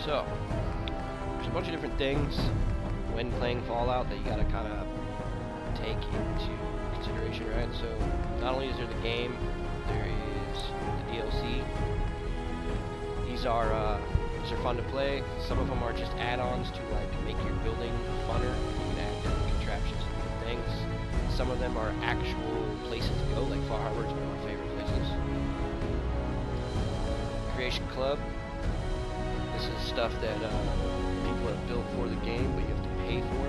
So, there's a bunch of different things when playing Fallout that you gotta kind of take into consideration, right? So, not only is there the game, there is the DLC. These are fun to play. Some of them are just add-ons to like make your building funner. You can add different contraptions and different things. Some of them are actual places to go, like Far Harbor is one of my favorite places. Creation Club. This is stuff that people have built for the game, but you have to pay for.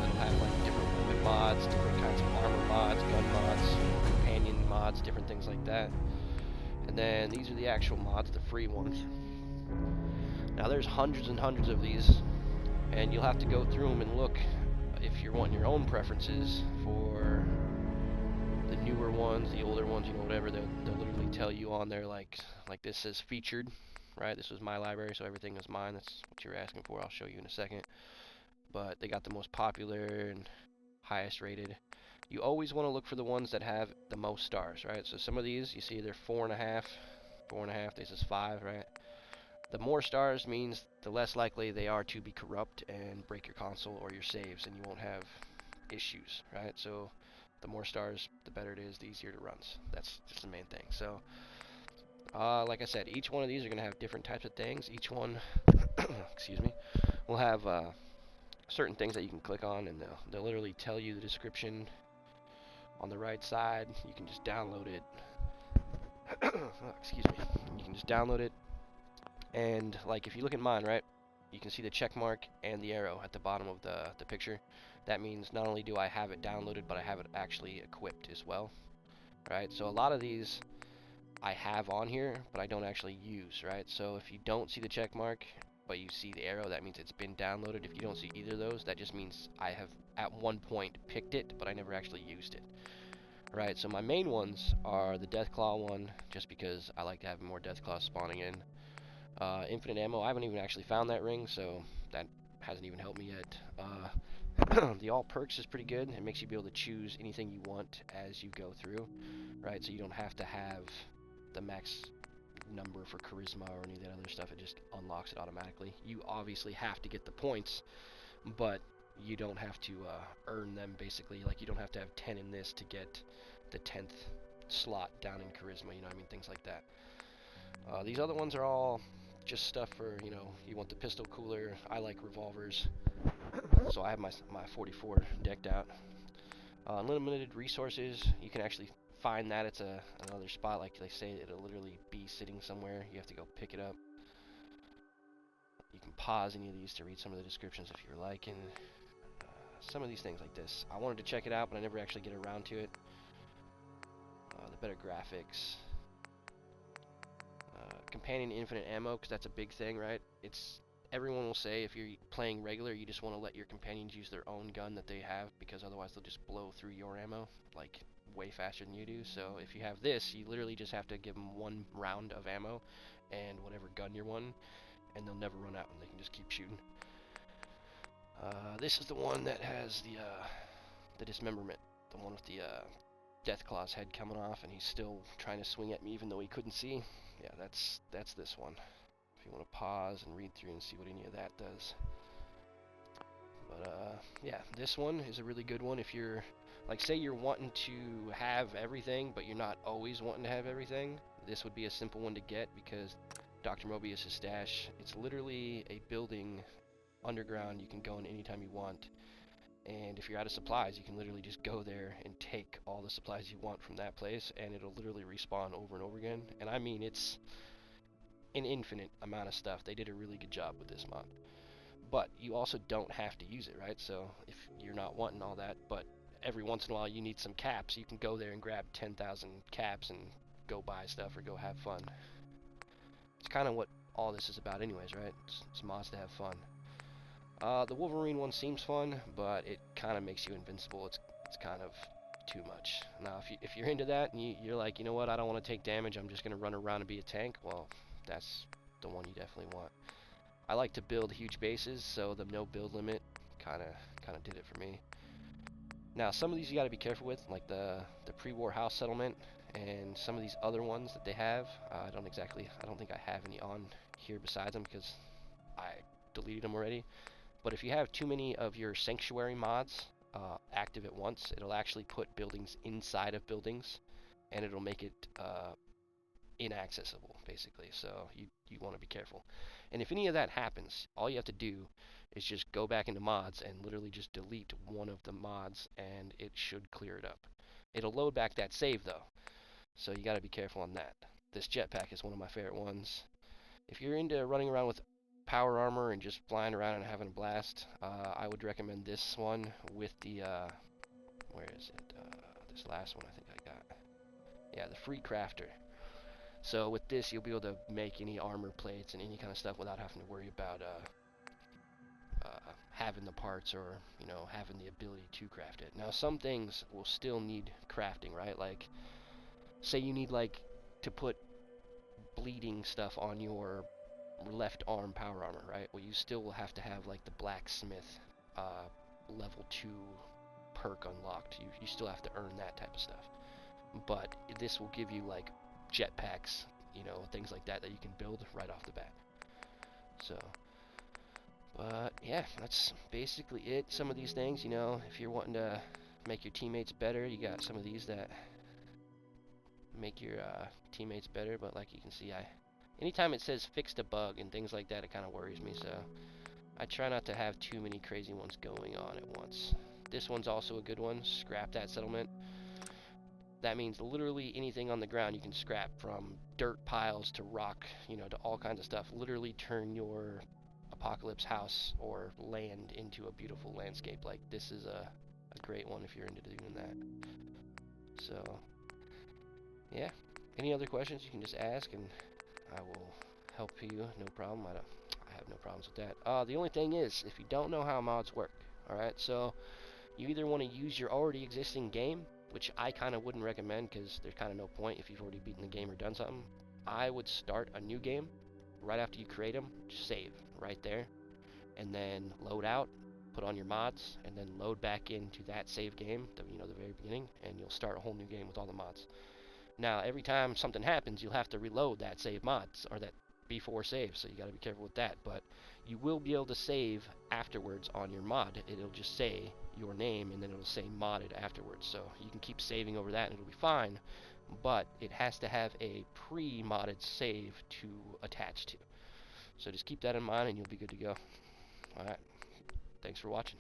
It'll have like different weapon mods, different kinds of armor mods, gun mods, companion mods, different things like that. And then these are the actual mods, the free ones. Now there's hundreds and hundreds of these, and you'll have to go through them and look if you're wanting your own preferences for the newer ones, the older ones, you know, whatever. They'll literally tell you on there, like this says featured, right? This was my library, so everything is mine. That's what you're asking for. I'll show you in a second. But they got the most popular and highest rated. You always want to look for the ones that have the most stars, right? So some of these, you see they're 4.5, 4.5, this is 5, right? The more stars means the less likely they are to be corrupt and break your console or your saves, and you won't have issues, right? So the more stars, the better it is, the easier it runs. That's just the main thing. So, like I said, each one of these are going to have different types of things. Each one, excuse me, will have certain things that you can click on, and they'll literally tell you the description on the right side. You can just download it. Excuse me. You can just download it. And like if you look at mine, right, you can see the check mark and the arrow at the bottom of the picture. That means not only do I have it downloaded, but I have it actually equipped as well, right? So a lot of these I have on here, but I don't actually use, right? So if you don't see the check mark, but you see the arrow, that means it's been downloaded. If you don't see either of those, that just means I have at one point picked it, but I never actually used it. Right, so my main ones are the Deathclaw one, just because I like to have more Deathclaws spawning in. Infinite ammo, I haven't even actually found that ring, so that hasn't even helped me yet. The all perks is pretty good. It makes you be able to choose anything you want as you go through, right? So you don't have to have the max number for charisma or any of that other stuff. It just unlocks it automatically. You obviously have to get the points, but you don't have to earn them, basically. Like, you don't have to have 10 in this to get the 10th slot down in charisma, you know what I mean? Things like that. These other ones are all just stuff for, you know, you want the pistol cooler. I like revolvers, so I have my 44 decked out. Unlimited resources, you can actually find that. It's another spot, like they say, it'll literally be sitting somewhere. You have to go pick it up. You can pause any of these to read some of the descriptions if you're liking some of these things like this. I wanted to check it out, but I never actually get around to it. The better graphics. Companion infinite ammo, because that's a big thing, right? Everyone will say if you're playing regular, you just want to let your companions use their own gun that they have, because otherwise they'll just blow through your ammo like way faster than you do. So if you have this, you literally just have to give them one round of ammo and whatever gun you're wanting, and they'll never run out, and they can just keep shooting. This is the one that has the dismemberment, the one with the Deathclaw's head coming off, and he's still trying to swing at me even though he couldn't see. Yeah, that's this one. If you want to pause and read through and see what any of that does. But yeah, this one is a really good one if you're, like, say you're wanting to have everything, but you're not always wanting to have everything. This would be a simple one to get, because Dr. Mobius' stash, it's literally a building underground. You can go in anytime you want. And if you're out of supplies, you can literally just go there and take all the supplies you want from that place, and it'll literally respawn over and over again. And I mean, it's an infinite amount of stuff. They did a really good job with this mod. But you also don't have to use it, right? So if you're not wanting all that, but every once in a while you need some caps, you can go there and grab 10,000 caps and go buy stuff or go have fun. It's kind of what all this is about anyways, right? It's mods to have fun. The Wolverine one seems fun, but it kind of makes you invincible. It's kind of too much. Now, if you're into that and you're like, you know what, I don't want to take damage, I'm just going to run around and be a tank, well, that's the one you definitely want. I like to build huge bases, so the no build limit kind of did it for me. Now, some of these you got to be careful with, like the pre-war house settlement and some of these other ones that they have. I don't think I have any on here besides them, because I deleted them already. But if you have too many of your sanctuary mods active at once, it'll actually put buildings inside of buildings, and it'll make it inaccessible, basically. So you want to be careful. And if any of that happens, all you have to do is just go back into mods and literally just delete one of the mods, and it should clear it up. It'll load back that save, though, so you got to be careful on that. This jetpack is one of my favorite ones. If you're into running around with power armor and just flying around and having a blast, I would recommend this one with the, where is it? This last one I think I got. Yeah, the free crafter. So with this, you'll be able to make any armor plates and any kind of stuff without having to worry about having the parts or, you know, having the ability to craft it. Now, some things will still need crafting, right? Like, say you need, like, to put bleeding stuff on your left arm power armor, right? Well, you still will have to have, like, the blacksmith level 2 perk unlocked. You still have to earn that type of stuff. But this will give you, like, jetpacks, you know, things like that you can build right off the bat. So, but yeah, that's basically it. Some of these things, you know, if you're wanting to make your teammates better, you got some of these that make your teammates better. But like you can see, anytime it says fixed a bug and things like that, it kind of worries me. So I try not to have too many crazy ones going on at once. This one's also a good one. Scrap that settlement. That means literally anything on the ground you can scrap, from dirt piles to rock, you know, to all kinds of stuff. Literally turn your apocalypse house or land into a beautiful landscape. Like, this is a great one if you're into doing that. So, yeah. Any other questions, you can just ask and I will help you. No problem. I have no problems with that. The only thing is, if you don't know how mods work, alright, so you either want to use your already existing game, which I kind of wouldn't recommend because there's kind of no point if you've already beaten the game or done something. I would start a new game right after you create them, just save right there, and then load out, put on your mods, and then load back into that save game, the very beginning, and you'll start a whole new game with all the mods. Now, every time something happens, you'll have to reload that save mods, or that before save, so you got to be careful with that. But you will be able to save afterwards on your mod. It'll just say your name, and then it'll say modded afterwards. So you can keep saving over that, and it'll be fine. But it has to have a pre-modded save to attach to. So just keep that in mind, and you'll be good to go. Alright, thanks for watching.